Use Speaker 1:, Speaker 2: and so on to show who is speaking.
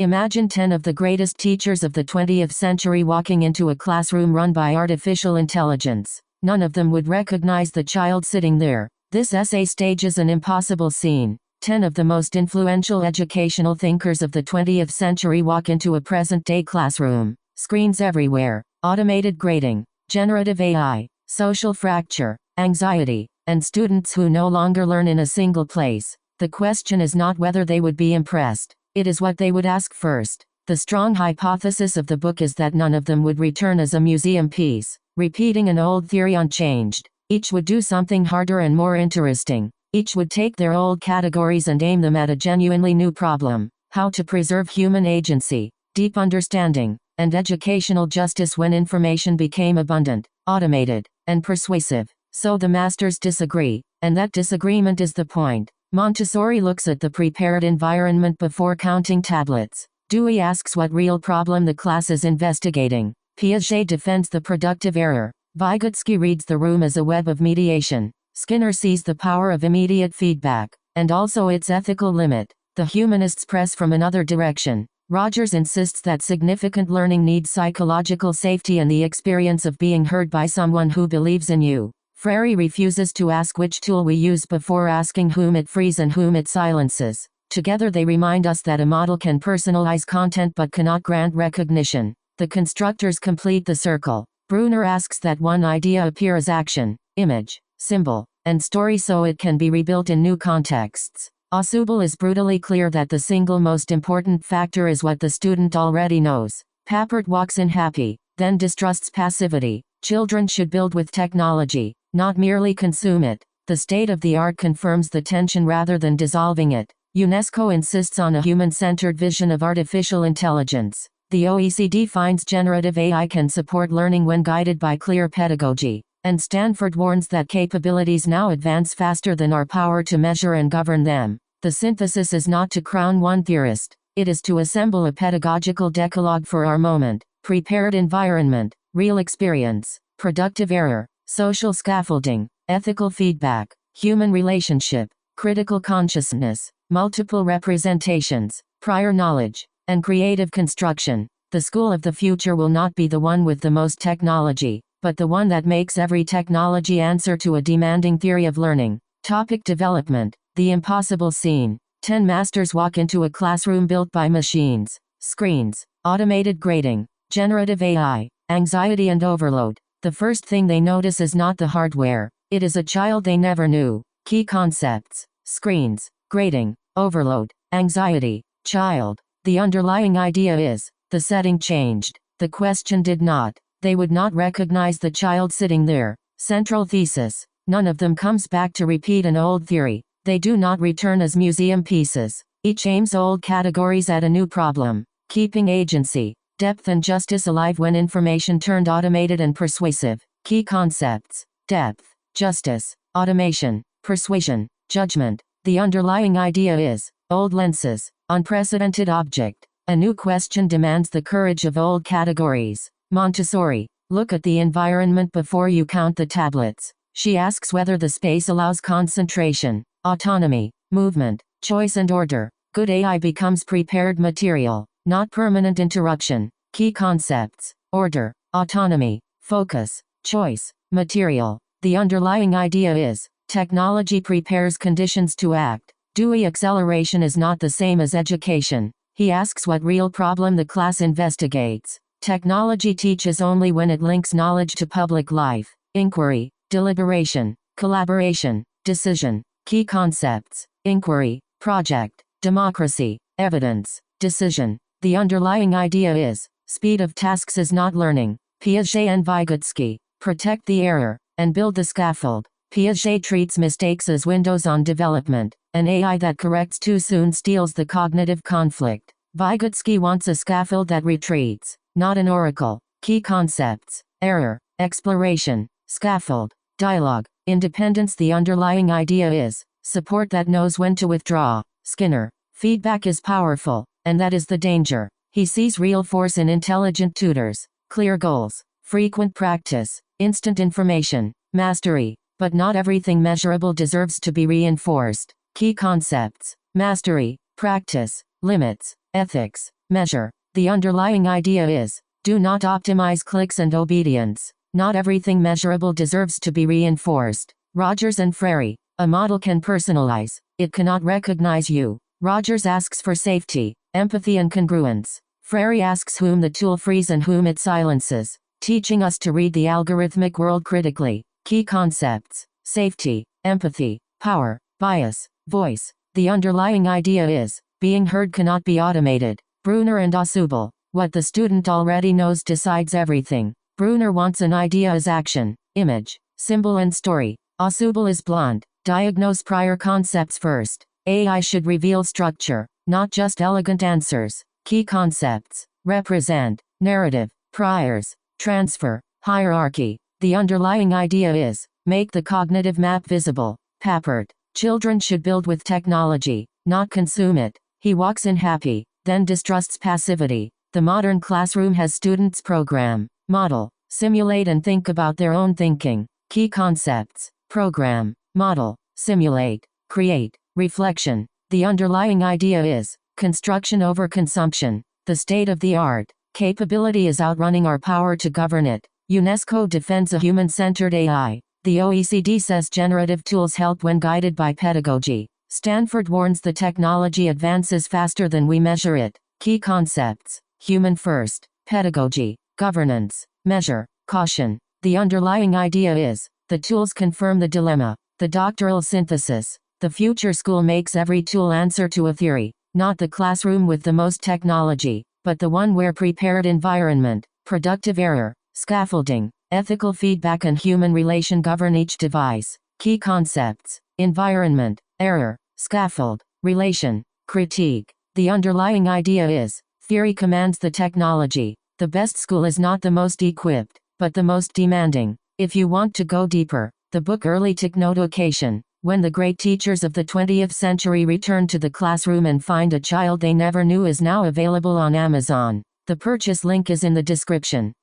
Speaker 1: Imagine 10 of the greatest teachers of the 20th century walking into a classroom run by artificial intelligence. None of them would recognize the child sitting there. This essay stages an impossible scene. 10 of the most influential educational thinkers of the 20th century walk into a present-day classroom. Screens everywhere, automated grading, generative AI, social fracture, anxiety, and students who no longer learn in a single place. The question is not whether they would be impressed. It is what they would ask first. The strong hypothesis of the book is that none of them would return as a museum piece, repeating an old theory unchanged. Each would do something harder and more interesting. Each would take their old categories and aim them at a genuinely new problem: how to preserve human agency, deep understanding, and educational justice when information became abundant, automated, and persuasive. So the masters disagree, and that disagreement is the point. Montessori looks at the prepared environment before counting tablets. Dewey asks what real problem the class is investigating. Piaget defends the productive error. Vygotsky reads the room as a web of mediation. Skinner sees the power of immediate feedback, and also its ethical limit. The humanists press from another direction. Rogers insists that significant learning needs psychological safety and the experience of being heard by someone who believes in you. Freire refuses to ask which tool we use before asking whom it frees and whom it silences. Together they remind us that a model can personalize content but cannot grant recognition. The constructors complete the circle. Brunner asks that one idea appear as action, image, symbol, and story so it can be rebuilt in new contexts. Ausubel is brutally clear that the single most important factor is what the student already knows. Papert walks in happy, then distrusts passivity. Children should build with technology, not merely consume it. The state of the art confirms the tension rather than dissolving it. UNESCO insists on a human-centered vision of artificial intelligence. The OECD finds generative AI can support learning when guided by clear pedagogy. And Stanford warns that capabilities now advance faster than our power to measure and govern them. The synthesis is not to crown one theorist. It is to assemble a pedagogical decalogue for our moment. Prepared environment, real experience, productive error, social scaffolding, ethical feedback, human relationship, critical consciousness, multiple representations, prior knowledge, and creative construction. The school of the future will not be the one with the most technology, but the one that makes every technology answer to a demanding theory of learning. Topic: development. The impossible scene. 10 masters walk into a classroom built by machines, screens, automated grading, generative AI, anxiety and overload. The first thing they notice is not the hardware. It is a child they never knew. Key concepts: screens, grading, overload, anxiety, child. The underlying idea is, the setting changed. The question did not. They would not recognize the child sitting there. Central thesis. None of them comes back to repeat an old theory. They do not return as museum pieces. Each aims old categories at a new problem. Keeping agency, depth and justice alive when information turned automated and persuasive. Key concepts: depth, justice, automation, persuasion, judgment. The underlying idea is, old lenses, unprecedented object. A new question demands the courage of old categories. Montessori, look at the environment before you count the tablets. She asks whether the space allows concentration, autonomy, movement, choice and order. Good AI becomes prepared material, not permanent interruption. Key concepts: order, autonomy, focus, choice, material. The underlying idea is, technology prepares conditions to act. Dewey acceleration is not the same as education. He asks what real problem the class investigates. Technology teaches only when it links knowledge to public life. Inquiry, deliberation, collaboration, decision. Key concepts: inquiry, project, democracy, evidence, decision. The underlying idea is, speed of tasks is not learning. Piaget and Vygotsky, protect the error, and build the scaffold. Piaget treats mistakes as windows on development. An AI that corrects too soon steals the cognitive conflict. Vygotsky wants a scaffold that retreats, not an oracle. Key concepts: error, exploration, scaffold, dialogue, independence. The underlying idea is, support that knows when to withdraw. Skinner, feedback is powerful, and that is the danger. He sees real force in intelligent tutors, clear goals, frequent practice, instant information, mastery. But not everything measurable deserves to be reinforced. Key concepts: mastery, practice, limits, ethics, Measure. The underlying idea is, do not optimize clicks and obedience. Not everything measurable deserves to be reinforced. Rogers and Frary. A model can personalize. It cannot recognize you. Rogers asks for safety, empathy and congruence. Frary asks whom the tool frees and whom it silences, teaching us to read the algorithmic world critically. Key concepts: safety, empathy, power, bias, voice. The underlying idea is, being heard cannot be automated. Bruner and Ausubel. What the student already knows decides everything. Bruner wants an idea as action, image, symbol and story. Ausubel is blonde. Diagnose prior concepts first. AI should reveal structure, not just elegant answers. Key concepts: represent, narrative, priors, transfer, hierarchy. The underlying idea is, make the cognitive map visible. Papert. Children should build with technology, not consume it. He walks in happy, then distrusts passivity. The modern classroom has students program, model, simulate and think about their own thinking. Key concepts: program, model, simulate, create, reflection. The underlying idea is, construction over consumption. The state of the art. Capability is outrunning our power to govern it. UNESCO defends a human-centered AI. The OECD says generative tools help when guided by pedagogy. Stanford warns the technology advances faster than we measure it. Key concepts: human first, pedagogy, governance, measure, caution. The underlying idea is, the tools confirm the dilemma. The doctoral synthesis. The future school makes every tool answer to a theory. Not the classroom with the most technology, but the one where prepared environment, productive error, scaffolding, ethical feedback and human relation govern each device. Key concepts: environment, error, scaffold, relation, critique. The underlying idea is, theory commands the technology. The best school is not the most equipped, but the most demanding. If you want to go deeper, the book Early Technoeducation. When the great teachers of the 20th century return to the classroom and find a child they never knew is now available on Amazon. The purchase link is in the description.